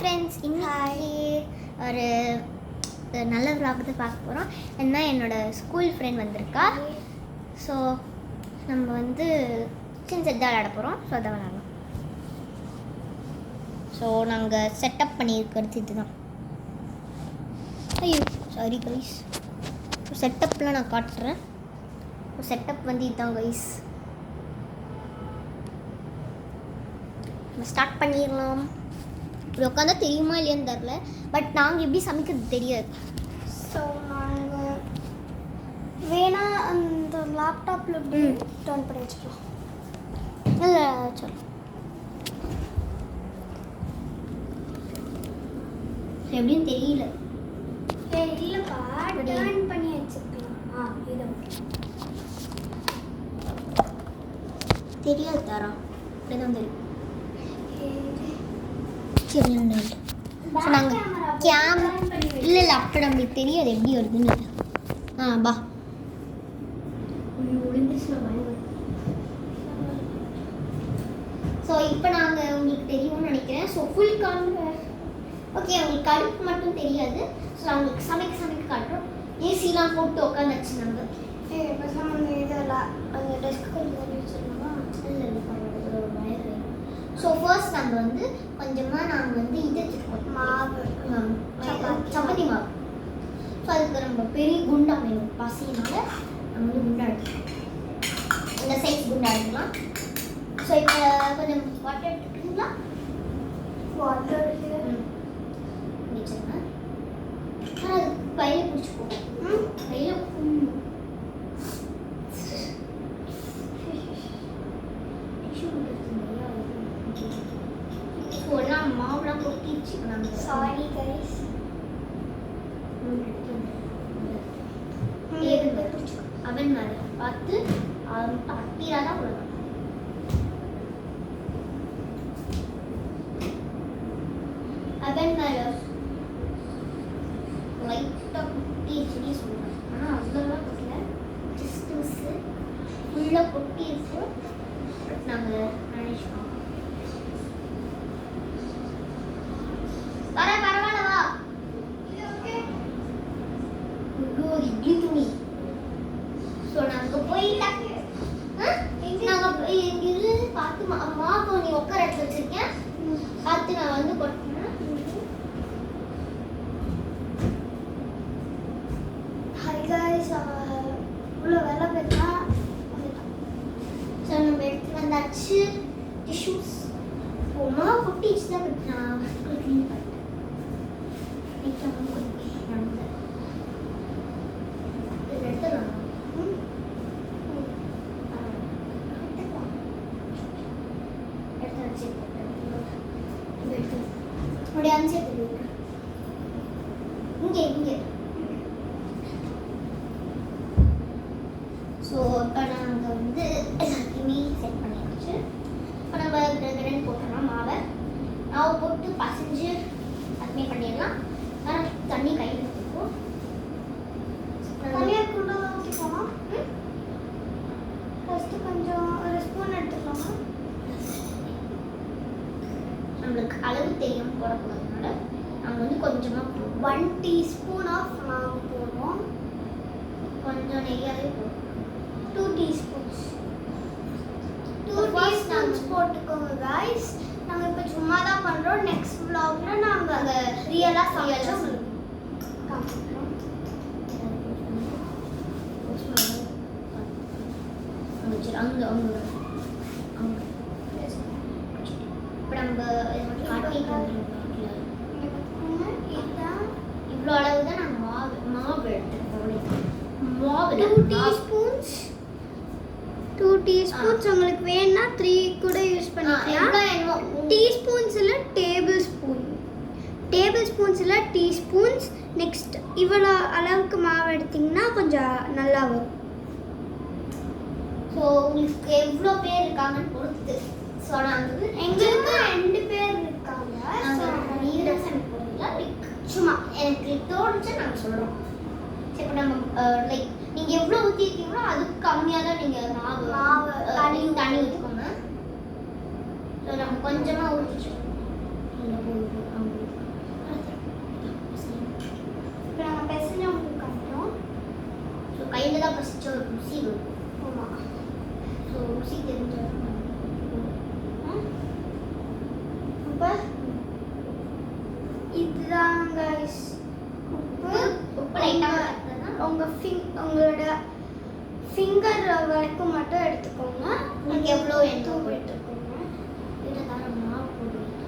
Friends, இன்னைக்கு ஒரு நல்ல vlog தான் பார்க்க போகிறோம். ஏன்னா என்னோடய ஸ்கூல் ஃப்ரெண்ட் வந்திருக்கா. ஸோ நம்ம வந்து சின்ன செட் தான் விளையாட போகிறோம். ஸோ அதான் விளையாடலாம். ஸோ நாங்கள் செட்டப் பண்ணியிருக்கிறது இதுதான். ஐயோ சாரி கைஸ், செட்டப்லாம் நான் காட்டுறேன். செட்டப் வந்து இதுதான் கைஸ். நம்ம ஸ்டார்ட் பண்ணிடலாம். இப்படி உட்காந்தா தெரியுமா இல்லையான்னு தெரில, பட் நாங்கள் எப்படி சமைக்கிறது தெரியாது. ஸோ நாங்கள் வேணால் அந்த லேப்டாப்பில் இப்படி டர்ன் பண்ணி வச்சுக்கலாம். இல்லை சொல் எப்படின்னு தெரியல. இல்லைப்பா, டர்ன் பண்ணி வச்சுக்கலாம். இதை தெரியாது தாரா, அப்படிதான் தெரியும். சரி ஸோ நாங்கள் இல்லை அப்போ நம்மளுக்கு தெரியாது எப்படி வருதுன்னு. பா ஸோ இப்போ நாங்கள் உங்களுக்கு தெரியும்னு நினைக்கிறேன். ஸோ ஃபுல் ஓகே, உங்களுக்கு கடுப்பு மட்டும் தெரியாது. ஸோ அவங்களுக்கு சமைக்க காட்டுறோம். ஏசிலாம் போட்டு உட்காந்துச்சு. நம்ம இதெல்லாம் அந்த டெஸ்க்கு கொஞ்சம் வச்சுருந்தோமா? இல்லை ஸோ ஃபர்ஸ்ட் நம்ம வந்து கொஞ்சமாக நாங்கள் வந்து இது வச்சுருக்கோம், மாவு, சப்பாத்தி மாவு. ஸோ அதுக்கு நம்ம பெரிய குண்டா வேணும். பசினால நம்ம வந்து குண்டா எடுத்துக்கலாம். இந்த சைஸ் குண்டா எடுத்துக்கலாம். ஸோ இப்போ கொஞ்சம் வாட்டர் எடுத்துக்கிங்களா? வாட்டர் வச்சுருங்க. ஆனால் அது கையில் பிடிச்சிக்கோங்க. கையில் மாவுலாம் கொட்டிடுச்சு. Sorry guys. அவன் மேலே பார்த்து அட்டியாக தான் விடணும். அவன் மேலே லைட்டாக கொட்டிடுச்சுன்னே சொல்லுவேன். ஆனால் அவ்வளோலாம் கொட்டல, ஜஸ்ட் மிஸ்ஸு. ஃபுல்லாக கொட்டிடுச்சு. நாங்கள் மேனேஜ் பண்ணோம். பரவாயில்லவா? ஸோ நாங்கள் போயிட்டேன். நாங்கள் இங்கிருந்து பார்த்து மாவு நீ உட்கார எடுத்து வச்சிருக்கேன். பார்த்து நான் வந்து கொட்டினேன். ஹாய் கைஸ், இவ்வளோ வேலை பார்த்தா. ஸோ நம்ம எடுத்து வந்தாச்சு. டிஷ்யூஸ் மாவு கொட்டிச்சு தான். பட் நான் க்ளீன் பண்ணிட்டேன். இங்கே ஸோ இப்போ நாங்கள் வந்து எல்லாத்தையுமே செட் பண்ணியாச்சு. இப்போ நம்ம ரெண்டு போட்டோம்னா மாவை போட்டு பசைஞ்சு அதுமே பண்ணிடலாம். ஆனால் தண்ணி கையில் இருக்கும். தனியாக கூட ஊற்றிக்கோமா? ஃபஸ்ட்டு கொஞ்சம் ஒரு ஸ்பூன் எடுத்துக்கலாமா? நம்மளுக்கு அளவு தெரியும் போடக்கூடாதுனால நாங்கள் வந்து கொஞ்சமாக 1 teaspoon ஆஃப் மாவு போடுவோம். கொஞ்சம் நெய்யாவே போடுவோம். 2 teaspoons. 2 teaspoons போட்டுக்கோங்க guys. நாங்கள் இப்போ சும்மா தான் பண்ணுறோம். நெக்ஸ்ட் vlogல நாங்கள் அதை ரியலாக சமைச்சோம் காமிக்கிறோம். இப்போ நம்ம காட்டிட்டு இவ்வளோ அளவு தான் நாங்கள் மாவு எடுத்துருக்கோம். மாவு 2 teaspoons. 2 teaspoons உங்களுக்கு வேணா 3 கூட யூஸ் பண்ணிக்கலாம். டீஸ்பூன்ஸ் இல்லை டேபிள் ஸ்பூன். டேபிள் ஸ்பூன்ஸ் இல்லை டீஸ்பூன்ஸ். நெக்ஸ்ட் இவ்வளோ அளவுக்கு மாவு எடுத்திங்கன்னா கொஞ்சம் நல்லா வரும். ஸோ உங்களுக்கு எவ்வளோ பேர் இருக்காங்கன்னு பொறுத்து. ஸோ நாங்கள் எங்களுக்கு 2 பேர் இருக்காங்க. நீங்க போடுறீங்களா? சும்மா எனக்கு தோணுச்சு நாங்கள் சொல்கிறோம். சரி, இப்போ நம்ம லைக் நீங்கள் எவ்வளோ ஊற்றிருக்கீங்களோ அதுக்கு கம்மியாக தான் நீங்கள் மாவு தண்ணி ஊற்றிக்கோங்க. ஸோ நம்ம கொஞ்சமாக ஊற்றிச்சோம். உங்களோட ஃபிங்கர் வரைக்கும் மட்டும் எடுத்துக்கோங்க. உங்களுக்கு எவ்வளோ வேணும் எடுத்துக்கோங்க. இதில் தர மாவு போடுவீங்க.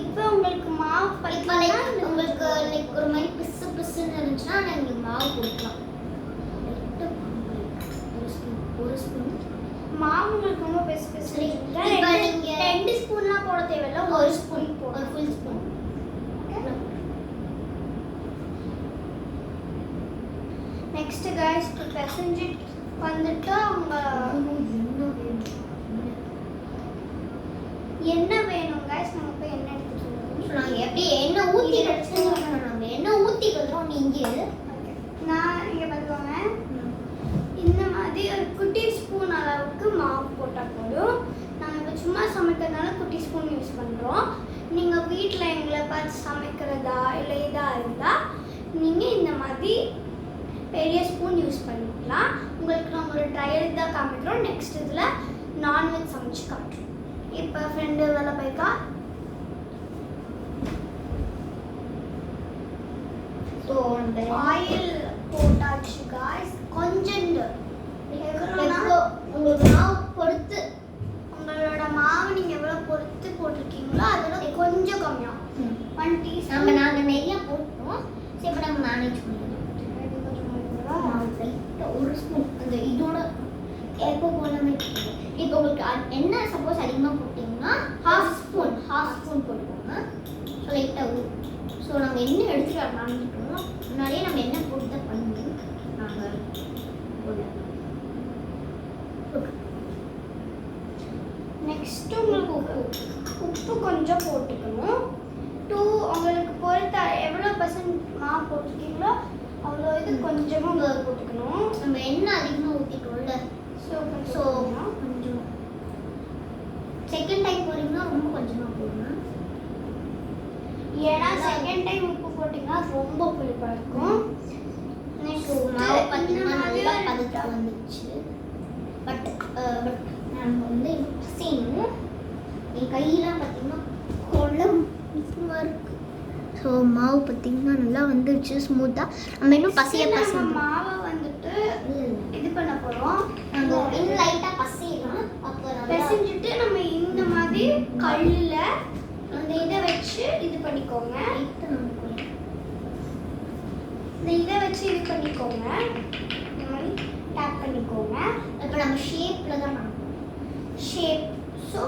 இப்போ உங்களுக்கு மாவு இப்போ லைக் உங்களுக்கு லைக் ஒரு மாதிரி பிசுன்னு இருந்துச்சுன்னா நீங்கள் மாவு போட்டுக்கலாம். ஒரு ஸ்பூன் மாவு உங்களுக்கு ரொம்ப பெருசு இப்போ நீங்கள் 2 ஸ்பூன்லாம் போட தேவையில்ல, ஒரு ஸ்பூன் ஒரு ஃபுல் ஸ்பூன். நெக்ஸ்ட் गाइस பிசைஞ்சு வந்துட்டு அவங்க என்ன வேணும் गाइस, நம்ம போய் என்ன எடுத்துட்டு வரோம். நாங்கள் எப்படி எண்ணெய் ஊற்றி கிடச்சிட்டு நம்ம எண்ணெய் ஊற்றி வந்துடும். நீங்கள் நான் இங்கே பார்த்துக்கோங்க, இந்த மாதிரி ஒரு குட்டி ஸ்பூன் அளவுக்கு மாவு போட்டால் போதும். நாங்கள் இப்போ சும்மா சமைக்கிறதுனால குட்டி ஸ்பூன் யூஸ் பண்ணுறோம். நீங்கள் வீட்டில் எங்களை பார்த்து சமைக்கிறதா இல்லை இதாக இருந்தால் நீங்கள் இந்த மாதிரி பெரிய ஸ்பூன் யூஸ் பண்ணிக்கலாம். உங்களுக்கு நாங்கள் ஒரு ட்ரையல் தான் காமிக்கிறோம். நெக்ஸ்ட் இதில் நான்வெஜ் சமைச்சு காட்டுறோம். இப்போ ஃப்ரெண்டு வேலை போய்க்கா. ஸோ அந்த ஆயில் போட்டாச்சு காய்ஸ். கொஞ்சம் உங்களுக்கு மாவு பொறுத்து உங்களோட மாவு நீங்கள் எவ்வளோ பொறுத்து போட்டிருக்கீங்களோ அதோட கொஞ்சம் கம்மியாக 1 டீஸ்பூன். நாங்கள் நிறைய போட்டோம். சரி இப்போ நம்ம மேனேஜ் பண்ணிடலாம். ஒரு ஸ்பூன் அந்த இதோட எப்போ போடாமல் இப்போ உங்களுக்கு என்ன சப்போஸ் அதிகமாக போட்டிங்கன்னா ஹாஃப் ஸ்பூன் போட்டுக்கோங்க. ஸோ லைட்டாக ஸோ நாங்கள் எண்ணெய் எடுத்துகிட்டு வரலாம்னுட்டோம். முன்னாடியே நம்ம எண்ணெய் போட்டு தான் பண்ணுவோம். நாங்கள் நெக்ஸ்ட் உங்களுக்கு உப்பு கொஞ்சம் போட்டுக்கணும். உங்களுக்கு பொறுத்த எவ்வளோ பர்சன்ட் மாவு போட்டிருக்கீங்களோ அவ்வளோ இது கொஞ்சமாக போட்டுக்கணும். நம்ம எண்ணெய் அதிகமாக ஊற்றிட்டோம்ல, ஸோ கொஞ்சம் செகண்ட் டைம் போடுறீங்கன்னா ரொம்ப கொஞ்சமாக போடணும். ஏன்னா செகண்ட் டைம் உப்பு போட்டிங்கன்னா ரொம்ப புளிப்பாக இருக்கும். மாவு பார்த்தீங்கன்னா நல்லா பதட்டம் வந்துச்சு. பட் நம்ம வந்து பசையணும். என் கையெல்லாம் பார்த்தீங்கன்னா குழம்பு இருக்கு. ஸோ மாவு பார்த்தீங்கன்னா நல்லா வந்துடுச்சு ஸ்மூத்தாக. நம்ம இன்னும் பசைய மாவை வந்துட்டு இது பண்ண போகிறோம். நம்ம இன்னும் லைட்டாக பசையலாம். அப்போ பிசைஞ்சிட்டு நம்ம இந்த மாதிரி கல்லில் அந்த இதை வச்சு இது பண்ணிக்கோங்க. இந்த இதை வச்சு இது பண்ணிக்கோங்க. இந்த மாதிரி டேப் பண்ணிக்கோங்க. இப்போ நம்ம ஷேப்பில் தான் பண்ணுவோம். ஷேப். ஸோ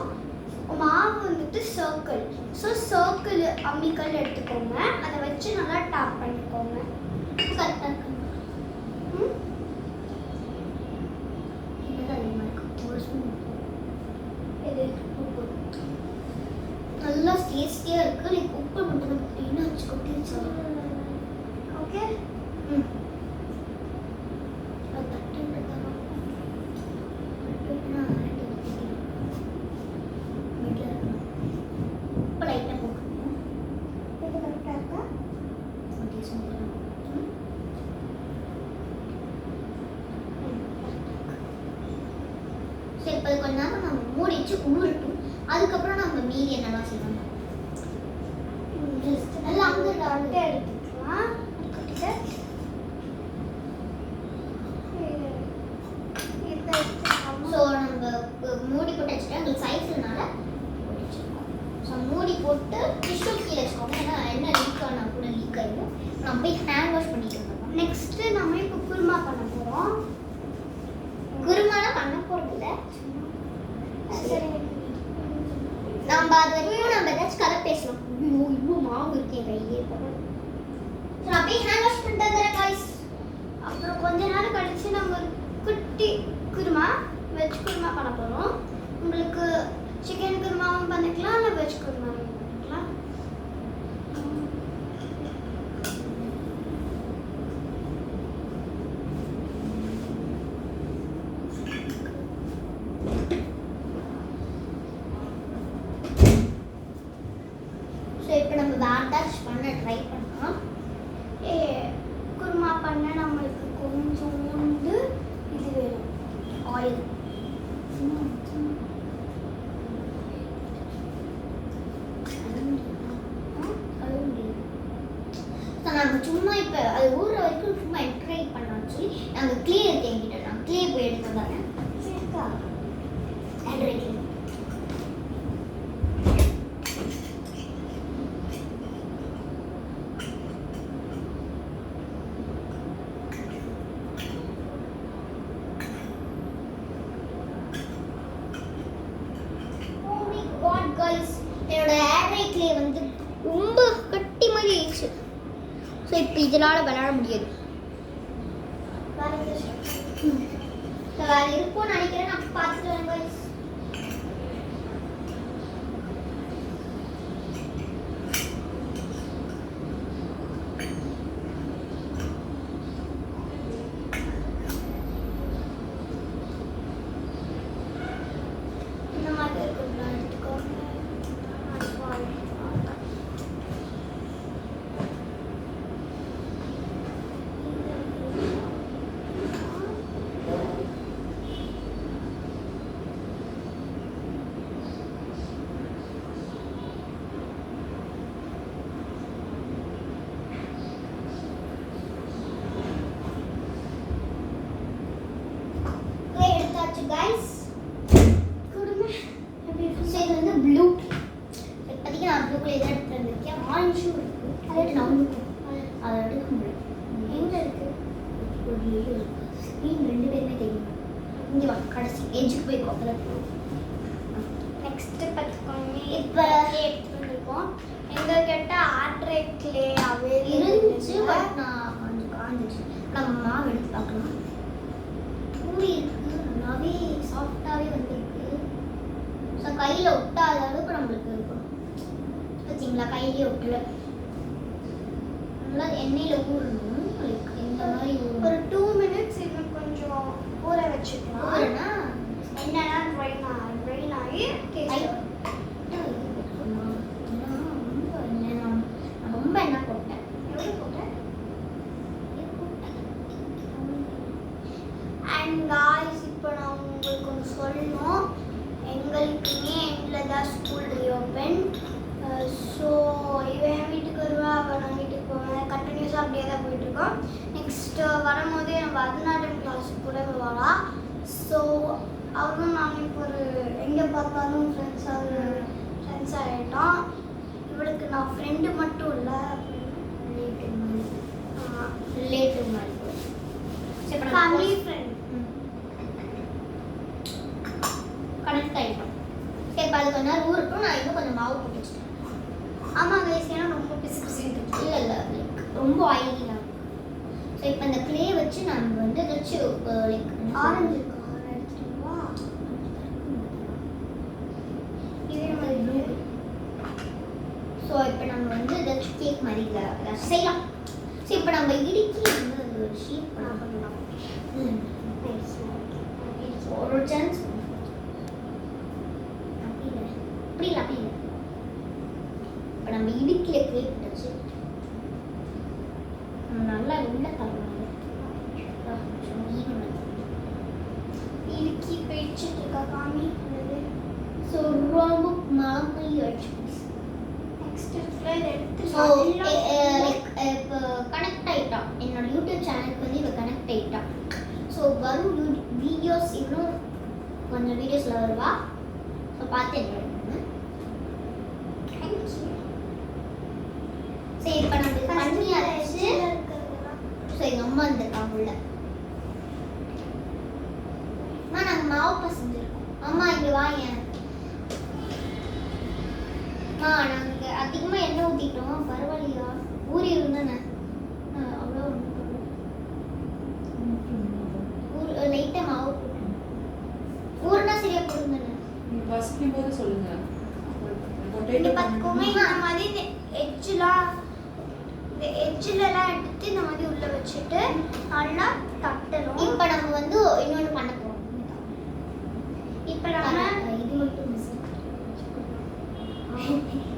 மாவு வந்துட்டு சர்க்கிள். ஸோ சர்க்கிள் அம்மிக்கல் எடுத்துக்கோங்க. அதை வச்சு நல்லா டேப் பண்ணிக்கோங்க. கரெக்டாக இருக்கு. இதுதான் அதிகமாக இருக்கும். ஒரு ஸ்பூன் இது உப்பு நல்லா டேஸ்டியாக இருக்குது. லைக் உப்பு மட்டும் பார்த்தீங்கன்னா வச்சு கொட்டிடுச்சு. ஓகே. அது தட்டு தரோம். உப்பு லைட்டாக போட்டுக்கணும். இது கரெக்டாக இருக்கா? சரி இப்போ கொஞ்ச நேரம் நம்ம மூடி வச்சு ஊறட்டும். அதுக்கப்புறம் நம்ம மீதி என்னெல்லாம் செய்யணும். நல்லா அங்கே அட்டை எடுத்துக்கலாம். ஸோ நம்ம மூடி போட்டு வச்சுட்டு உங்களுக்கு சைஸ்னால வச்சுருக்கோம். ஸோ மூடி போட்டு டிஷ்யூ கீழே வச்சுக்கோங்க. ஏன்னா என்ன லீக் ஆனால் கூட லீக் ஆகிடும். நம்ம போய் ஹேண்ட் வாஷ் பண்ணிட்டு இருக்கோம். நெக்ஸ்ட்டு நம்ம இப்போ குருமா பண்ண போகிறோம். குருமாலாம் பண்ண போகிறதில்ல. சரி, நம்ம அது வரைக்கும் நம்ம ஏதாச்சும் கதை பேசலாம். இவ்வளோ மாவு இருக்கேன் கையிலே போகிறோம். ஸோ நான் போய் ஹேண்ட் வாஷ் பண்ணிட்டு வந்துடுறேன் காய்ஸ். அப்புறம் கொஞ்ச நேரம் கழிச்சு நம்ம ஒரு குட்டி குருமா வெஜ் குருமா பண்ண போகிறோம். உங்களுக்கு சிக்கன் குருமாவும் பண்ணிக்கலாம், இல்லை வெஜ் குருமாவும் பண்ணிக்கலாம். ஸோ இப்போ நம்ம வேறு ஏதாச்சும் பண்ண ட்ரை பண்ணலாம். குருமா பண்ண நம்மளுக்கு கொஞ்சோண்டு இது வேணும், ஆயில். நாங்கள் சும்மா இப்போ அது ஊறுற வரைக்கும் சும்மா ட்ரை பண்ணலாம்னு சொல்லி நாங்கள் க்ளே இருக்கு என்கிட்ட நான் க்ளே போய் எடுத்து வந்தாங்க சரிக்கா ஆண்ட்ராய்ட் க்ளே என்னோட ஆண்ட்ராய்ட் க்ளே வந்து ரொம்ப கட்டி மாதிரி ஆயிடுச்சு ஸோ இப்போ இதனால் விளையாட முடியாது வேற இருக்கும்னு நினைக்கிறேன் நான் பார்த்துட்டு வரேன் guys. இந்த மாதிரி இருக்குங்களா எடுத்துக்கோங்க guys கொடுங்க இது வந்து ப்ளூ இப்போதைக்கு நான் ப்ளூ கலர் தான் எடுத்து வந்திருக்கேன் ஆரஞ்சும் இருக்கு அது நான் அதை எடுக்க முடியும் எங்கே இருக்கு ஸ்க்ரீன் ரெண்டு பேருமே தெரியும் இங்கே வா கடைசி எஜ்ஜுக்கு போய் அதில் நெக்ஸ்ட் பார்த்துக்கோங்க இப்போ எடுத்து வந்திருக்கோம் எங்கள் கிட்ட ஆண்ட்ராய்ட் க்ளே இருந்துச்சு பட் நான் கொஞ்சம் காஞ்சிச்சு நம்ம மாவு எடுத்து பார்க்கலாம் பூரி இருக்கு நல்லாவே சாஃப்டாகவே வந்துருக்கு ஸோ கையில் ஒட்டாத அளவுக்கு நம்மளுக்கு இருக்கணும் பார்த்தீங்களா கையிலே ஒட்டல நல்லா எண்ணெயில் ஊறணும் லைக் இந்த மாதிரி ஒரு 2 minutes இது கொஞ்சம் ஊற வச்சுக்கலாம் ஊறனா என்னன்னா ட்ரைன் ஆகி ரொம்ப எண்ணெய் போட்டேன் எவ்வளோ போட்டேன் அண்ட் காய்ஸ் இப்போ நான் உங்களுக்கு ஒன்று சொல்லணும் எங்களுக்குமே எண்டில் தான் ஸ்கூல் ரீஓப்பன் ஸோ இவன் என் வீட்டுக்கு வருவா அவன் நான் வீட்டுக்கு போவேன் கண்டினியூஸாக அப்படியே தான் போயிட்டுருக்கோம் நெக்ஸ்ட்டு வரும்போதே நம்ம பரதநாட்டியம் கிளாஸுக்கு கூட வருவாளா ஸோ அவரும் நான் இப்போ ஒரு எங்கே பார்த்தாலும் ஃப்ரெண்ட்ஸ் ஆகிட்டோம் இவளுக்கு நான் ஃப்ரெண்டு மட்டும் இல்லை ரிலேட்டிவ் மாதிரி ஃபேமிலி ஃப்ரெண்ட் கனெக்ட் ஆகிட்டோம் சரி இப்போ அது கொஞ்ச நேரம் ஊருக்கும் நான் இன்னும் கொஞ்சம் மாவு போட்டு வச்சுட்டேன் ஆமாம் வயசுனா ரொம்ப பிசு பிசுட்டு இல்லை இல்லை லைக் ரொம்ப ஆயிலியாக இருக்கும் ஸோ இப்போ இந்த க்ளே வச்சு நம்ம வந்து ஏதாச்சும் லைக் ஆரஞ்சு எடுத்துட்டுவா இதே மாதிரி ப்ளூ ஸோ இப்போ நம்ம வந்து ஏதாச்சும் கேக் மாதிரி இல்லை ஏதாச்சும் செய்யலாம் ஸோ இப்போ நம்ம இடுக்கி வந்து அது ஒரு ஷேப் பண்ணலாம் ஒரு சான்ஸ் அப்படி இல்லை இப்போ நம்ம இடுக்கில் கேக் வச்சு நல்லா உள்ள தரணும் இடுக்கி போயிடுச்சுட்டு இருக்கா காமி ஸோ ரொம்ப மாம்பழி வச்சு நெக்ஸ்ட் இருக்கிற இதை எடுத்து ஸோ லைக் இப்போ கனெக்ட் ஆகிட்டான் என்னோட யூடியூப் சேனலுக்கு வந்து இப்போ கனெக்ட் ஆகிட்டான் ஸோ வரும் வீடியோஸ் இன்னும் கொஞ்சம் வீடியோஸில் வருவா ஸோ பார்த்து என்ன சரி இப்போ நம்ம பண்ணியாச்சு ஸோ எங்கள் அம்மா இருந்திருக்காங்க உள்ள அம்மா நாங்கள் மாவு பசஞ்சிருக்கோம் அம்மா இங்கே வாங்க அம்மா நாங்கள் அதிகமாக எண்ணெய் ஊற்றிட்டோம் பரவாயில்லையா ஊறி இருந்தானே அவ்வளோ லைட்டாக மாவு போட்டேன் ஊறுனா சரியாக போடுங்கண்ணே வசிக்கும் போது சொல்லுங்க இங்க பார்த்துக்கோங்க இந்த மாதிரி இந்த எட்ஜிலலாம் எடுத்து இந்த மாதிரி உள்ள வச்சுட்டு நல்லா தட்டணும் இப்போ நம்ம வந்து இன்னொன்று பண்ண போகிறோம் இப்போ நம்ம இது மட்டும் மிஸ்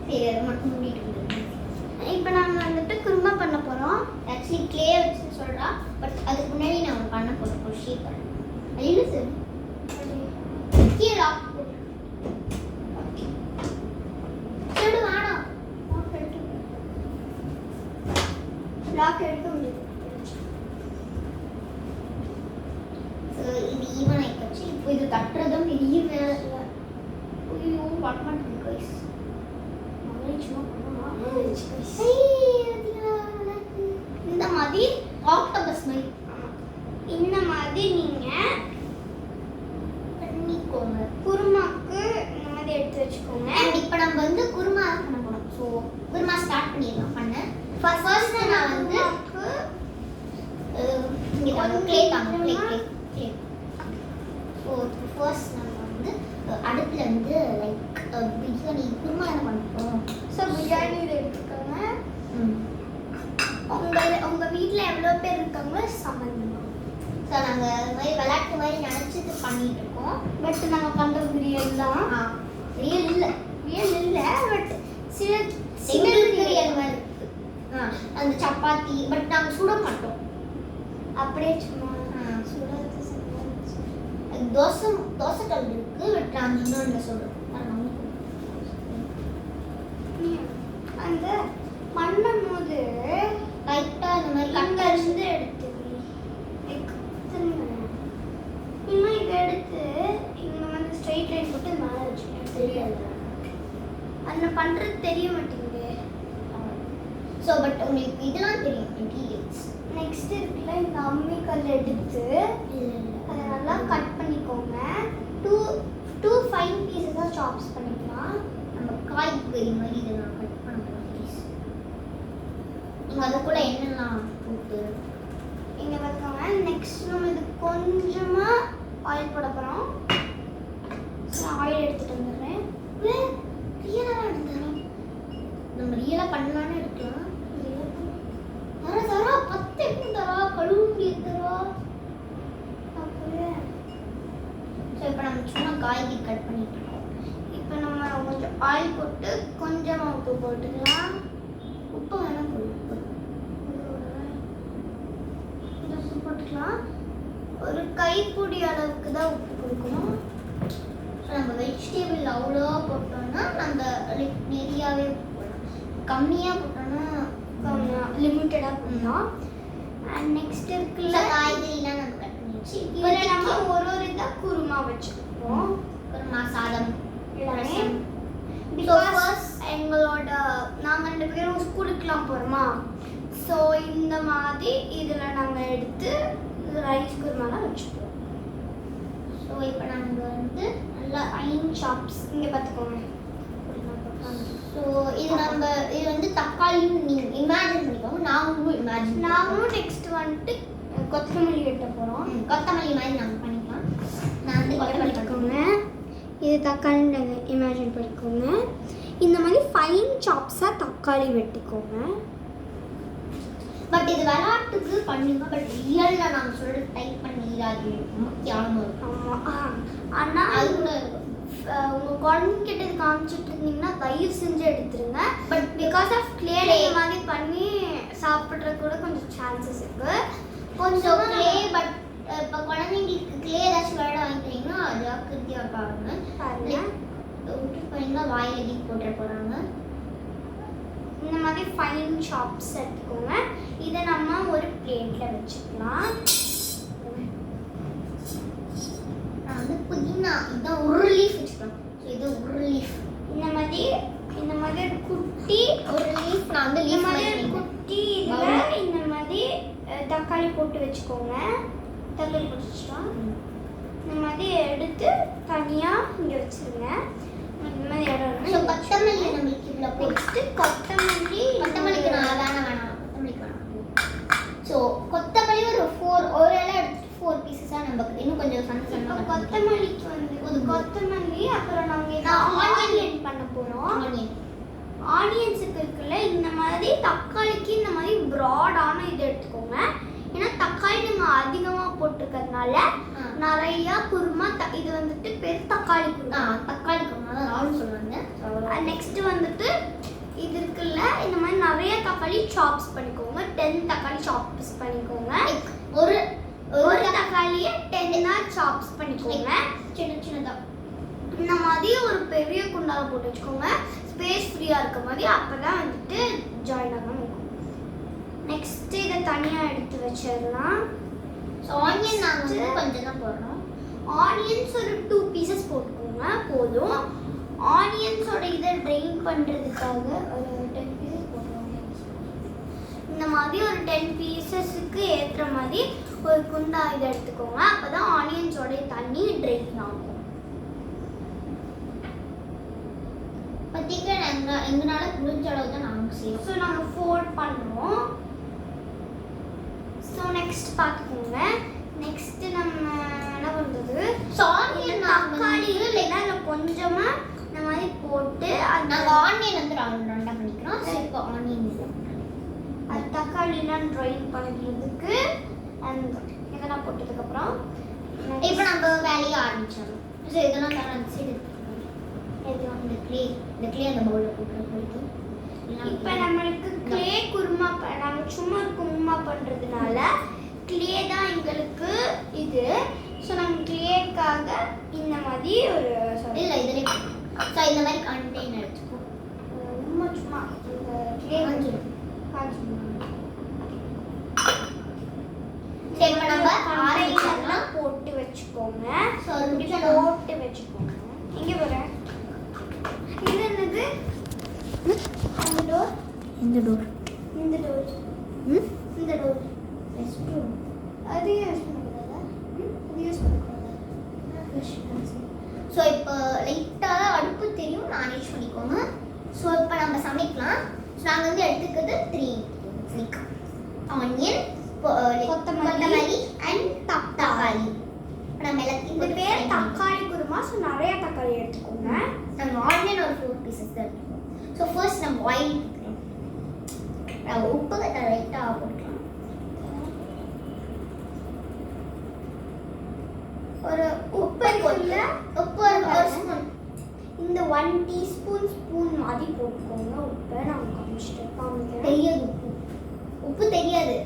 சரி அது மட்டும் மூடிட்டு இப்போ நம்ம வந்துட்டு குருமா பண்ண போகிறோம் ஆக்சுவலி க்ளே வச்சு சொல்கிறா பட் அதுக்கு முன்னாடி நம்ம பண்ண போகிறோம் ஒரு ஷேப் பண்ண அது இல்லை சார் கீழே லாக் போட்டு சரி வேணாம் லாக் எடுக்க முடியாது. இது ஈவன் ஆயிடுச்சு. இப்போ இது தட்டுறதும் பெரிய வேலை இல்லை. ஐயோ பண்ண மாட்டேங்குது கைஸ். சும்மா இந்த மாதிரி ஆக்டோபஸ் மாதிரி இந்த மாதிரி நீங்க பண்ணிக்கோங்க. குருமாக்கு இந்த மாதிரி எடுத்து வச்சுக்கோங்க. அண்ட் இப்போ நம்ம வந்து குருமா பண்ண போறோம். ஸோ குருமா ஸ்டார்ட் பண்ணிடலாம் பண்ண. ஃபர்ஸ்ட் நான் வந்து இங்கே வந்து பிளேட் தாங்க பிளேட். ஸோ ஃபர்ஸ்ட் நம்ம வந்து அடுப்பில் வந்து லைக் பிரியாணி குருமா என்ன பண்ணுறோம். ஸோ பிரியாணி எடுத்துக்கோங்க. உங்க வீட்டில் எவ்வளோ பேர் இருக்காங்களோ சம்மந்தமாக. ஸோ நாங்கள் இது மாதிரி விளையாட்டு மாதிரி நினச்சிட்டு பண்ணிட்டு இருக்கோம். பட் நாங்கள் பண்ணுற பிரியாணி தான் ரியல் இல்லை பட் சில சிங்கிள் பிரியாணி மாதிரி இருக்கு. அந்த சப்பாத்தி பட் நாங்கள் சுட மாட்டோம். அப்படியே சும்மா தோசை கல் இருக்கு. பட் நாங்கள் இன்னொன்று சொல்கிறோம். அந்த பண்ணும் போது லைட்டாக இந்த மாதிரி அங்கே இருந்து எடுத்து இன்னும் இதை எடுத்து இங்கே வந்து ஸ்ட்ரெயிட் லைன் போட்டு மேலே வச்சுக்கணும். தெரியாது அந்த பண்ணுறது தெரிய மாட்டேங்குது. ஸோ பட் உங்களுக்கு இதெல்லாம் தெரியும் மெட்டீரியல்ஸ். நெக்ஸ்ட் இருக்குல்ல இந்த அம்மிக்கல் எடுத்து அதை நல்லா கட் பண்ணிக்கோங்க. டூ ஃபைன் பீஸஸாக சாப்ஸ் பண்ணிக்கலாம். நம்ம காய்கறி மாதிரி இதை நான் கட் பண்ண போகிறோம் ப்ளீஸ். நீங்கள் அது கூட என்னெல்லாம் போட்டு இங்கே பார்த்துக்கோங்க. நெக்ஸ்ட் நம்ம இது கொஞ்சமாக ஆயில் போட போகிறோம். நான் ஆயில் எடுத்துகிட்டு வந்துடுறேன். ரியலாக எடுத்துறோம். நம்ம ரியலாக பண்ணலான்னு எடுக்கலாம். தரா 10 எப்படி தரா கழுவி தரா அப்படியே. ஸோ இப்போ நம்ம சும்மா காய்கறி கட் பண்ணிட்டு இருக்கோம். இப்போ நம்ம கொஞ்சம் ஆயில் போட்டு கொஞ்சமாக உப்பு போட்டுக்கலாம். உப்பு வேணால் உப்பு போட்டுக்கலாம். ஒரு கைப்பிடி அளவுக்கு தான் உப்பு கொடுக்கணும். நம்ம வெஜிடபிள் அவ்வளோவா போட்டோம்னா நம்ம நிறையாவே போடலாம். கம்மியாக போட்டோம்னா லிமிட்டடாக போடலாம். அண்ட் நெக்ஸ்ட் இருக்குல்ல காய்கறிலாம் நம்ம கட் பண்ணி வச்சு இதில் நம்ம ஒரு இதாக குருமா வச்சுருப்போம். குருமா சாதம் எல்லாமே பிகாஸ் எங்களோட நாங்கள் 2 பேரும் ஸ்கூலுக்குலாம் போகிறோமா. ஸோ இந்த மாதிரி இதில் நாங்கள் எடுத்து ரைஸ் குருமாலாம் வச்சுப்போம். ஸோ இப்போ நாங்கள் வந்து நல்லா ஃபைன் சாப்ஸ் இங்கே பார்த்துக்கோங்க. ஸோ இது வந்து தக்காளியும் நீங்கள் இமேஜின் பண்ணிக்கோங்க. நாங்களும் நெக்ஸ்ட் வந்துட்டு கொத்தமல்லி வெட்ட போகிறோம். கொத்தமல்லி மாதிரி நாங்கள் பண்ணிக்கலாம். நான் வந்து கொத்தமல்லி பண்ணிக்கோங்க. இது தக்காளி நாங்கள் இமேஜின் பண்ணிக்கோங்க. இந்த மாதிரி ஃபைன் சாப்ஸாக தக்காளி வெட்டிக்கோங்க. பட் இது விளையாட்டுக்கு பண்ணுங்க. பட் ரியலில் நாங்கள் சொல்கிற டைப் பண்ணிடாது. ரொம்ப கேவலமாக இருக்கும். ஆமாம். ஆனால் அது கூட உங்கள் குழந்தைகிட்ட இது காமிச்சிட்டு இருந்தீங்கன்னா தயவு செஞ்சு எடுத்துருங்க. பட் பிகாஸ் ஆஃப் கிளே இந்த மாதிரி பண்ணி சாப்பிட்றது கூட கொஞ்சம் சான்சஸ் இருக்குது. கொஞ்சம் கிளே. பட் இப்போ குழந்தைங்களுக்கு கிளே ஏதாச்சும் விளையாட வாங்கிக்கிறீங்கன்னா அது ஆக்கிருத்தியாக பாருங்க. விட்டு போனீங்கன்னா வாயில் எடி போட்டுற போகிறாங்க. இந்த மாதிரி ஃபைன் சாப்ஸ் எடுத்துக்கோங்க. இதை நம்ம ஒரு பிளேட்டில் வச்சுக்கலாம். நான் வந்து புதினா இதுதான் ஒரு லீஃப் வச்சுக்கலாம். ஸோ இது ஒரு லீஃப். இந்த மாதிரி ஒரு குட்டி ஒரு லீஃப். நான் வந்து லீஃப் மாதிரி ஒரு குட்டி இதில் இந்த மாதிரி தக்காளி போட்டு வச்சுக்கோங்க. தக்காளி போட்டு வச்சுட்டோம். இந்த மாதிரி எடுத்து தனியாக இங்கே வச்சுருங்க. இந்த மாதிரி இடம். ஸோ கொத்தமல்லி நம்மளுக்கு இவ்வளோ நெக்ஸ்ட்டு கொத்தமல்லிக்கு நான் வேணாம் கொத்தமல்லிக்கு வேணாம். ஸோ கொத்தமல்லி ஒரு இலை எடுத்துட்டு 4 பீசஸாக நமக்கு இன்னும் கொஞ்சம் சன்ன கொத்தமல்லிக்கு வந்து ஒரு கொத்தமல்லி. அப்புறம் நாங்கள் ஆனியன் பண்ண போகிறோம். ஆனியன்ஸுக்கு இருக்குல்ல இந்த மாதிரி தக்காளிக்கு இந்த மாதிரி ப்ராடான இது எடுத்துக்கோங்க. ஏன்னா தக்காளி நம்ம அதிகமாக போட்டிருக்கிறதுனால நிறையா குருமா இது வந்துட்டு பெரிய தக்காளி குருமா. தக்காளி குருமா தான் நானும் சொல்லுவாங்க. நெக்ஸ்ட்டு வந்துட்டு இது இருக்குல்ல இந்த மாதிரி நிறைய தக்காளி சாப்ஸ் பண்ணிக்கோங்க. 10 தக்காளி சாப்ஸ் பண்ணிக்கோங்க. ஒரு தக்காளியை 10 சாப்ஸ் பண்ணிக்கோங்க. சின்னதாக இந்த மாதிரி ஒரு பெரிய குண்டால போட்டு வச்சுக்கோங்க. ஸ்பேஸ் ஃப்ரீயாக இருக்க மாதிரி. அப்போ தான் வந்துட்டு ஜாயின் ஆகாமல் இருக்கும். நெக்ஸ்ட் தனியாக எடுத்து வச்சிடலாம். ஸோ ஆனியன் நாங்கள் வந்து கொஞ்சம் தான் போடுறோம். ஆனியன்ஸ் ஒரு 2 பீசஸ் போட்டுக்கோங்க போதும். ஆனியன்ஸோட இதை ட்ரெயின் பண்ணுறதுக்காக ஒரு 10 பீசஸ் போட்டுருவாங்க. இந்த மாதிரி ஒரு 10 பீசஸுக்கு ஏற்ற மாதிரி ஒரு குண்டா இதை எடுத்துக்கோங்க. அப்போ தான் ஆனியன்ஸோட தண்ணி ட்ரெயின் ஆகும். பற்றிக்க எங்களால் புரிஞ்ச அளவு தான் நாங்கள் செய்வோம். ஸோ நாங்கள் ஃபோல்ட் பண்ணுறோம். ஸோ நெக்ஸ்ட் பார்த்துக்கோங்க. நெக்ஸ்ட் நம்ம என்ன பண்ணுறது, ஸோ ஆனியன் தக்காளி இல்லைன்னா அதில் கொஞ்சமாக இந்த மாதிரி போட்டு நாங்கள் ஆனியன் வந்து ரெண்டாக பண்ணிக்கிறோம். ஸோ இப்போ ஆனியன் அது தக்காளிலாம் ட்ரைன் பண்ணுறதுக்கு அந்த இதெல்லாம் போட்டதுக்கப்புறம் இப்போ நம்ம வேலையை ஆரம்பிச்சிடணும். ஸோ இதெல்லாம் தர அந்த சைடு எதுவும் இந்த க்ளே அந்த பவுலில் போட்டு போயிட்டு இப்போ நம்மளுக்கு க்ளே குருமா நாங்கள் சும்மா குருமா பண்ணுறதுனால க்ளே தான் எங்களுக்கு இது. ஸோ நாங்கள் க்ளேக்காக இந்த மாதிரி ஒரு இல்லை இதிலே ஸோ இந்த மாதிரி கண்டெய்னர் எடுத்துப்போம். சும்மா சும்மா இந்த க்ளே காஞ்சிடும். சரி, இப்போ நம்ம ஆரம்பிச்செல்லாம் போட்டு வச்சுக்கோங்க. ஸோ இப்படி போட்டு வச்சுக்கோங்க. இங்கே வரேன். இது என்னது? இந்த டோர் இந்த டோர் இந்த டோர் இந்த டோர் ரெஸ்ட் ரூம் அது யூஸ் பண்ணக்கூடாதா? அது யூஸ் பண்ணக்கூடாதா? ஸோ இப்போ லைட்டாக அடுப்பு தெரியும் மேனேஜ் பண்ணிக்கோங்க. ஸோ இப்போ நம்ம சமைக்கலாம். ஸோ நாங்கள் வந்து எடுத்துக்கிறது 3 லைக் ஆனியன், கொத்தமல்லி அண்ட் தக்காளி. நம்ம எல்லாத்தையும் இந்த பேர் தக்காளி குருமா. ஸோ நிறைய தக்காளி எடுத்துக்கோங்க. நம்ம ஆனியன் ஒரு 4 பீசஸ் தான் எடுத்துக்கோம். ஸோ ஃபர்ஸ்ட் நம்ம ஆயில் ஊற்றிக்கலாம். நம்ம உப்பு லைட்டாக போட்டுக்கலாம். ஒரு உப்பு ஒரு ஸ்பூன். இந்த 1 டீஸ்பூன் ஸ்பூன் மாதிரி போட்டுக்கோங்க. உப்பை நான் காமிச்சிட்டு தெரியாது உப்பு தெரியாது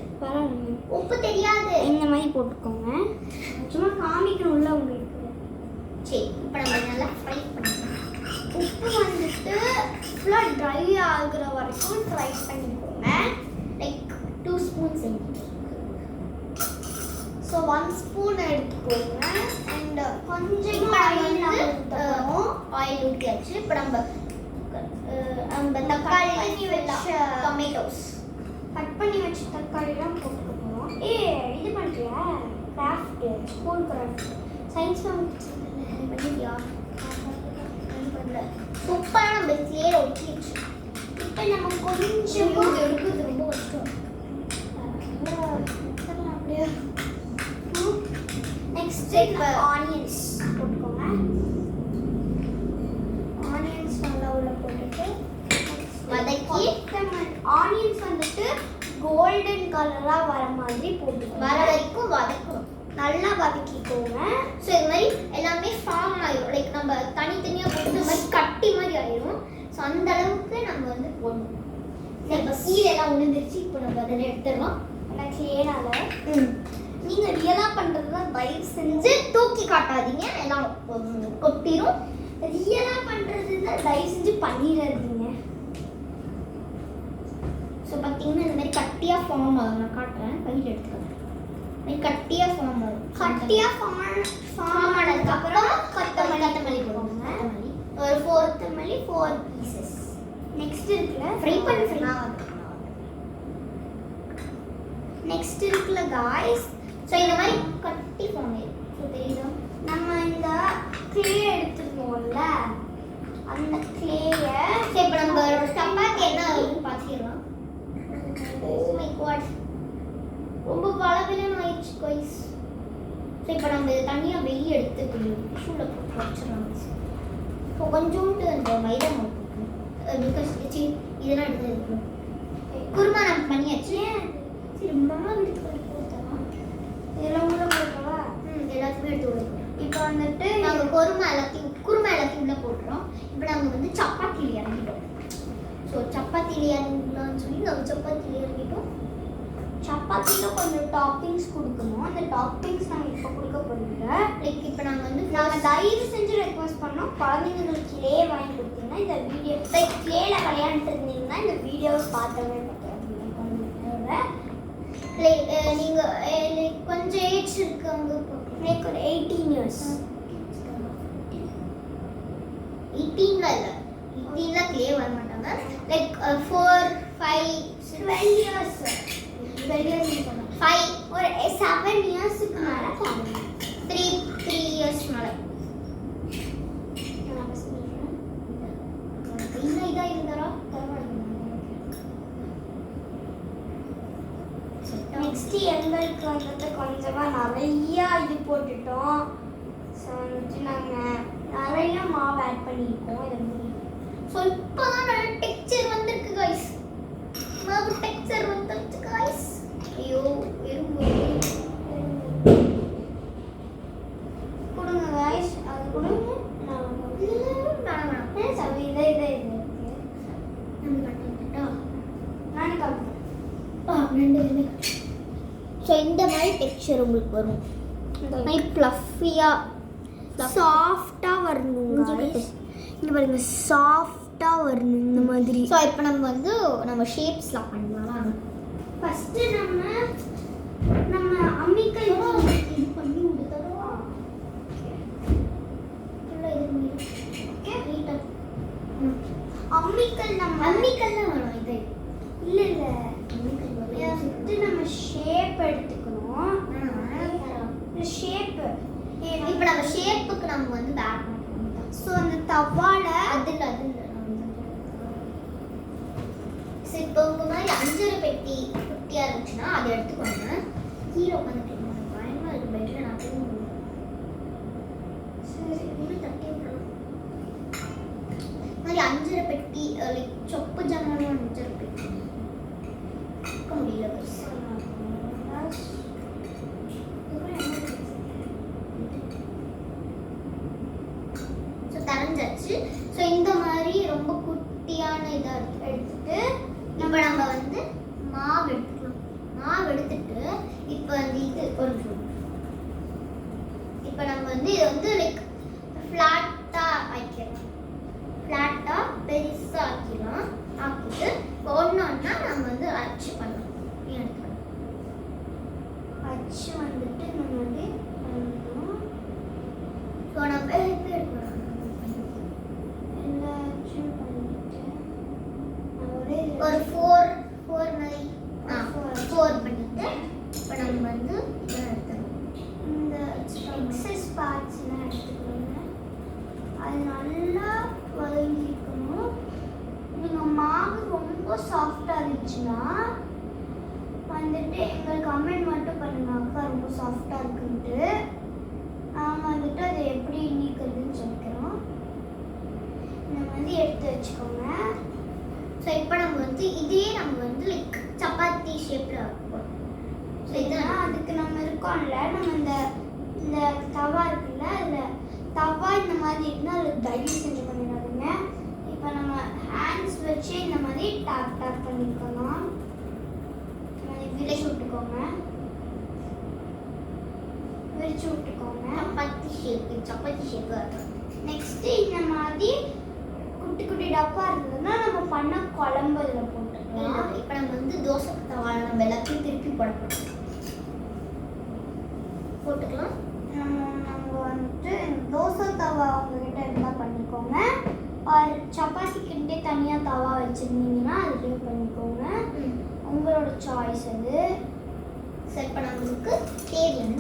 உப்பு தெரியாது இந்த மாதிரி போட்டுக்கோங்க. சும்மா காமிக்கணும்ல உங்களுக்கு. சரி இப்போ நம்ம நல்லா ஃப்ரை பண்ணிக்கலாம். உப்பு வந்துட்டு ஃபுல்லாக ட்ரை ஆகுற வரைக்கும் ஃப்ரை பண்ணிக்கோங்க. லைக் 2 ஸ்பூன்ஸ் ஸோ 1 ஸ்பூன் எடுத்துக்கோங்க. அண்ட் கொஞ்சம் ஆயில் ஊற்றியாச்சு. இப்போ நம்ம தக்காளி வச்ச டொமேட்டோஸ் கட் பண்ணி வச்ச தக்காளிலாம் போட்டுக்க போகிறோம். இது பண்ணுறியா? கிராஃப்ட்டு ஸ்கூல் கிராஃப்ட் சயின்ஸ் பண்ணியா சூப்பராக நம்ம கிளியர் ஒட்டிடுச்சு. இப்போ நம்ம கொஞ்சம் எடுக்கிறது ரொம்ப கஷ்டம். அப்படியே நெக்ஸ்ட் இப்போ ஆனியன்ஸ் போட்டுக்கோங்க. ஆனியன்ஸ் நல்லா உள்ள போட்டுட்டு வதக்கி ஆனியன்ஸ் வந்துட்டு கோல்டன் கலராக வர மாதிரி போட்டுக்கோங்க. வர வரைக்கும் வதக்கணும். நல்லா வதக்கிக்கோங்க. ஸோ இது மாதிரி எல்லாமே ஃபார்ம் ஆகிடும். லைக் நம்ம தனித்தனியாக போட்டு இந்த மாதிரி கட்டி மாதிரி ஆயிடும். ஸோ அந்த அளவுக்கு நம்ம வந்து போடணும். இப்போ கீழெல்லாம் உளுந்துருச்சு. இப்போ நம்ம அதில் எடுத்துடலாம். எனக்கு ஏனால நீங்கள் ரியலாக பண்ணுறது தான் தயவு செஞ்சு தூக்கி காட்டாதீங்க, எல்லாம் கொட்டிடும். ரியலாக பண்ணுறது தான் தயவு செஞ்சு பண்ணிடாதீங்க. ஸோ பார்த்தீங்கன்னா இந்த மாதிரி கட்டியாக ஃபார்ம் ஆகும். நான் காட்டுறேன், கையில் எடுத்துக்கிறேன். மாதிரி கட்டியாக ஃபார்ம் ஆகும். கட்டியாக ஃபார்ம் ஆனதுக்கப்புறம் கொத்தமல்லி போடுவோங்க. ஒரு 4 பீசஸ். நெக்ஸ்ட் இருக்குல்ல ஃப்ரை பண்ணி நெக்ஸ்ட் இருக்குல்ல காய்ஸ். ஸோ இந்த மாதிரி கட்டி ஃபார்ம் ஆகும். ஸோ தெரியுதா? நம்ம இந்த க்ளே எடுத்துருக்கோம்ல, அந்த க்ளேயை இப்போ நம்ம சப்பாத்தி என்ன ஆகுதுன்னு பார்த்துக்கலாம். ஓ மை காட், ரொம்ப பலவிலன்னு ஆயிடுச்சு காய்ஸ். ஸோ இப்போ நம்ம இதை தனியாக வெளியே எடுத்து டிஷ்யூவில் போட்டு வச்சிடலாம். இப்போ கொஞ்சோண்டு அந்த மைதா மாவு போட்டுக்கணும். பிகாஸ் இதெல்லாம் எடுத்து இருக்கணும். குருமா நம்ம பண்ணியாச்சு. சரி மாமா எடுத்து போட்டு போட்டோம். இதெல்லாம் உள்ள போட்டுருவா. எல்லாத்தையுமே எடுத்து விடுவோம். இப்போ வந்துட்டு நாங்கள் குருமா எல்லாத்தையும் உள்ளே போட்டுறோம். இப்போ நாங்கள் வந்து சப்பாத்தியில் இறங்கிட்டோம். ஸோ சப்பாத்தியில் இறங்கலாம்னு சொல்லி நாங்கள் சப்பாத்தியில் இறங்கிட்டோம். சப்பாத்தியில் கொஞ்சம் டாப்பிங்ஸ் கொடுக்கணும். அந்த டாப்பிங்ஸ் நாங்கள் இப்போ கொடுக்க போகிறீங்க. லைக் இப்போ நாங்கள் வந்து நாங்கள் தயவு செஞ்சு ரெக்வஸ்ட் பண்ணோம், குழந்தைங்களுக்கு கிளே வாங்கி கொடுத்தீங்கன்னா இந்த வீடியோ கிளேல விளையாண்டுட்டு இருந்தீங்கன்னா இந்த வீடியோஸ் பார்த்தவங்க பார்க்குறாங்க. லைக் நீங்கள் கொஞ்சம் ஏஜ் இருக்கவங்க எனக்கு ஒரு 18 இயர்ஸ் 18ல இல்லை 18ல கிளே வர மாட்டாங்க லைக் 4 5 12 இயர்ஸ் 12 இயர்ஸ் 5 ஒரு 7 இயர்ஸ்க்கு மேலே 3 இயர்ஸ் மேலே இன்னும் இதாக இருந்தாரா நெக்ஸ்ட் எங்களுக்கு வந்துட்டு கொஞ்சமாக நிறையா இது போட்டுட்டோம். ஸோ வந்துட்டு நாங்கள் நிறைய மாவு ஆட் பண்ணியிருக்கோம். இதை ஸோ இப்போ தான் டெக்ஸ்சர் வந்திருக்கு கைஸ் மாவு டெக்ஸ்சர் வந்துருச்சு கைஸ் ஐயோ எறும்பு கொடுங்க guys. அது கொடுங்க. வேணாம் சரி இதை நான் காட்டுறேன். ஸோ இந்த மாதிரி டெக்ஸ்சர் உங்களுக்கு வரும் இந்த மாதிரி ப்ளஃபியாக சாஃப்டாக வரணும் guys. இங்கே பாருங்க சாஃப்டாக வரணும் இந்த மாதிரி. ஸோ இப்போ நம்ம வந்து நம்ம ஷேப்ஸ்லாம் பண்ணலாம் ஃபஸ்ட்டு நம்ம அம்மிக்கல் இது பண்ணி விடுதா அம்மிக்கல்லாம் வேணும் இது இல்லை ஃபஸ்ட்டு நம்ம ஷேப் எடுத்துக்கணும். ஷேப்பு இப்போ நம்ம ஷேப்புக்கு நம்ம வந்து பேக் பண்ணணும் ஸோ அந்த தவால அதில் சரி இப்போ உங்கள் மாதிரி அஞ்சரை பெட்டி குட்டியாக இருந்துச்சுன்னா அதை எடுத்துக்கோங்க கீழே உட்காந்துக்கலாம் பயமாக இருக்குது பெட்டில் நான் தூங்க சரி இன்னும் தட்டி விடலாம் மாதிரி அஞ்சரை பெட்டி லைக் சொப்பு ஜாமான் அஞ்சரை பெட்டி இருக்க முடியல ஸோ தரைஞ்சாச்சு ஸோ இந்த மாதிரி ரொம்ப குட்டியான இதாக எடுத்துட்டு இப்போ நம்ம வந்து மாவு எடுத்துக்கலாம் மாவு எடுத்துட்டு இப்போ வந்து இது ஒரு இப்போ நம்ம வந்து இதை வந்து லைக் ஃப்ளாட்டாக ஆக்கிடலாம் ஃப்ளாட்டாக பெருசாக ஆக்கிட்டு இப்போ ஒன்றா நம்ம வந்து அச்சு பண்ணலாம் எடுத்துக்கலாம் அச்சு வந்துட்டு நம்ம வந்து பண்ணணும். ஸோ நம்ம எப்படி எடுக்கலாம் எல்லா அச்சும் பண்ணிட்டு ஒரே ஒரு ஃபோர் மாதிரி ஃபோர் பண்ணிட்டு இப்போ நம்ம வந்து இதை எடுத்துக்கலாம் இந்த எக்ஸஸ் பார்ட்ஸ்லாம் எடுத்துக்கோங்க. அது நல்லா வதங்கிக்கணும். நீங்கள் மாவு ரொம்ப சாஃப்டாக இருந்துச்சுன்னா வந்துட்டு எங்களுக்கு கமெண்ட் மட்டும் பண்ணுங்க அக்கா ரொம்ப சாஃப்டாக இருக்குன்ட்டு. நாங்கள் வந்துட்டு அதை எப்படி நீக்கிறதுன்னு சொல்லிக்கிறோம். இந்த மாதிரி எடுத்து வச்சுக்கோங்க. ஸோ இப்போ நம்ம வந்து இதே நம்ம வந்து லைக் சப்பாத்தி ஷேப்பில் வைப்போம் ஸோ இதெல்லாம் அதுக்கு நம்ம இருக்கோம்ல நம்ம இந்த தவா இருக்குல்ல அதில் தவா இந்த மாதிரி இருந்தால் அதில் தயவு செஞ்சு பண்ணிடாதுங்க. இப்போ நம்ம ஹேண்ட்ஸ் வச்சு இந்த மாதிரி டேப் பண்ணிக்கலாம். விரிச்சு விட்டுக்கோங்க சப்பாத்தி ஷேப்பு நெக்ஸ்ட்டு இந்த மாதிரி குட்டி குட்டி டப்பா இருந்ததுன்னா நம்ம பண்ண குழம்பு இதில் போட்டுக்கலாம். இப்போ நம்ம வந்து தோசை தவால நம்ம எல்லாத்தையும் திருப்பி போட்டுக்கலாம் நம்ம வந்துட்டு தோசை தவா உங்ககிட்ட இருந்தால் பண்ணிக்கோங்க. ஒரு சப்பாத்திக்கிட்டே தனியாக தவா வச்சுருந்தீங்கன்னா அதுலேயே பண்ணிக்கோங்க. உங்களோட சாய்ஸ் அது. சரி இப்போ நம்மளுக்கு தேவையான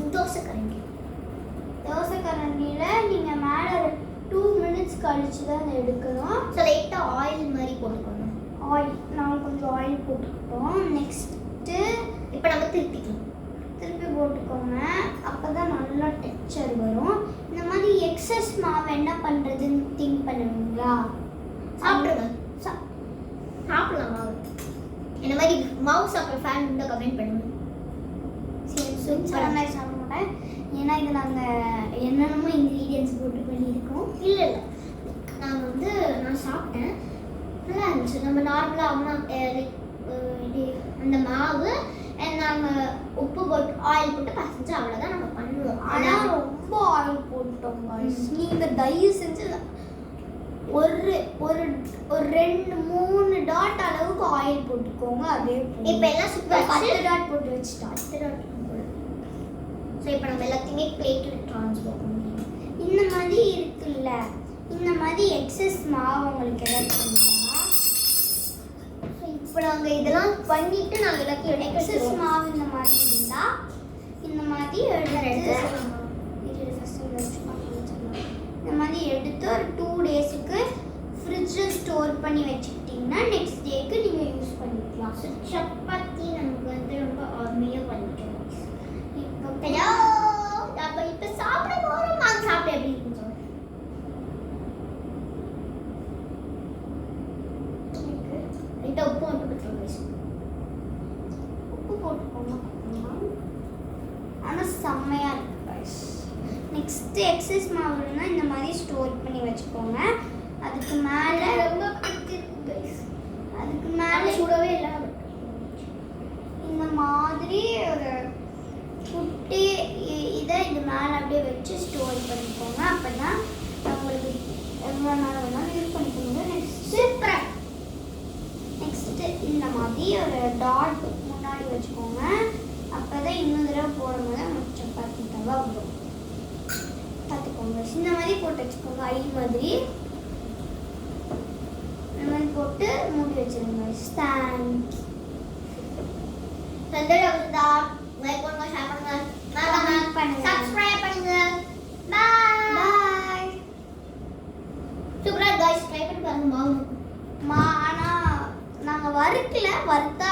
தோசை கரண்டியில் நீங்கள் மேலே ஒரு 2 மினிட்ஸ் கழிச்சு தான் அதை எடுக்கணும். ஸோ லைட்டாக ஆயில் மாதிரி போட்டுக்கணும் ஆயில் நாங்கள் கொஞ்சம் ஆயில் போட்டுக்கிட்டோம். நெக்ஸ்ட்டு இப்போ நம்ம திருப்பி போட்டுக்கோங்க. அப்போ தான் நல்லா டெக்ஸ்சர் வரும். இந்த மாதிரி எக்ஸஸ் மாவு என்ன பண்ணுறதுன்னு திங்க் பண்ணுவீங்களா? சாப்பிடுங்க சாப்பிடலாம் மாவு இந்த மாதிரி மாவு சாப்பிட்ற ஃபேன் இருந்தால் கமெண்ட் பண்ணுங்க. சரி மாதிரி சாப்பிட மாட்டேன் ஏன்னா இது நாங்கள் என்னென்னமோ இன்க்ரீடியன்ஸ் போட்டு பண்ணியிருக்கோம். இல்லை நான் சாப்பிட்டேன் நல்லா இருந்துச்சு. நம்ம நார்மலாக அம்மா அந்த மாவு நாங்கள் உப்பு போட்டு ஆயில் போட்டு பசஞ்சு அவ்வளோதான் நம்ம பண்ணுவோம். ஆனால் ரொம்ப ஆயில் போட்டோம். நீங்கள் தயவு செஞ்சு ஒரு ஒரு ஒரு 2-3 டாட் அளவுக்கு ஆயில் போட்டுக்கோங்க. அதே இப்போ எல்லாம் சூப்பர் 10 டாட் போட்டு வச்சுட்டா. ஸோ இப்போ நம்ம எல்லாத்தையுமே பிளேட்டில் ட்ரான்ஸ்ஃபர் பண்ணிடலாம். இந்த மாதிரி இருக்குல்ல, இந்த மாதிரி எக்ஸஸ் மாவு உங்களுக்கு ஏதாச்சும் ஸோ இப்போ நாங்கள் இதெல்லாம் பண்ணிட்டு நாங்கள் எல்லாத்தையும் எக்ஸஸ் எக்ஸஸ் மாவு இந்த மாதிரி இருந்தா இந்த மாதிரி எடுத்து இந்த மாதிரி எடுத்து ஒரு 2 டேஸுக்கு ஃப்ரிட்ஜில் ஸ்டோர் பண்ணி வச்சுக்கிட்டிங்கன்னா நெக்ஸ்ட் டேக்கு நீங்கள் யூஸ் பண்ணிக்கலாம். ஸோ சப்பாத்தி நமக்கு வந்து ரொம்ப அருமையாக பண்ணிக்கலாம். இப்போ நம்ம இப்போ சாப்பிட போகிறோம். நாங்கள் சாப்பிட எப்படி இருக்கும் லைட்டாக உப்பு மட்டும் போட்டுருவோம். உப்பு போட்டுக்கோங்க. ஆனால் செம்மையாக இருக்கு. நெக்ஸ்ட்டு எக்ஸஸ் மாவு இருந்தால் இந்த மாதிரி ஸ்டோர் பண்ணி வச்சுக்கோங்க. அதுக்கு மேலே ரொம்ப பிடிச்சிருக்கு கைஸ். அதுக்கு மேலே சுடவே இல்லை. இந்த மாதிரி ஒரு குட்டி இதை இது மேலே அப்படியே வச்சு ஸ்டோர் பண்ணிக்கோங்க. அப்போ தான் உங்களுக்கு எவ்வளோ நாள் வேணாலும் யூஸ் பண்ணிக்கோங்க. நெக்ஸ்ட்டு இந்த மாதிரி ஒரு டாட் முன்னாடி வச்சுக்கோங்க. அப்போ தான் இன்னொரு தடவை போடும்போது நமக்கு சப்பாத்தி தவா வரும். பார்த்துக்கோங்க. இந்த மாதிரி போட்டு வச்சுக்கோங்க. ஐ மாதிரி இந்த மாதிரி போட்டு மூடி வச்சிருங்க. ஸ்டாண்ட் லைக் பண்ணுங்க, ஷேர் பண்ணுங்க, Comment பண்ணுங்க. சப்ஸ்கிரைப் பண்ணுங்க. பாய். பாய். சூப்பரா गाइस ட்ரை பண்ணி பாருங்க. மாவு ஆனால் நாங்கள் வறுக்கல, வறுத்தா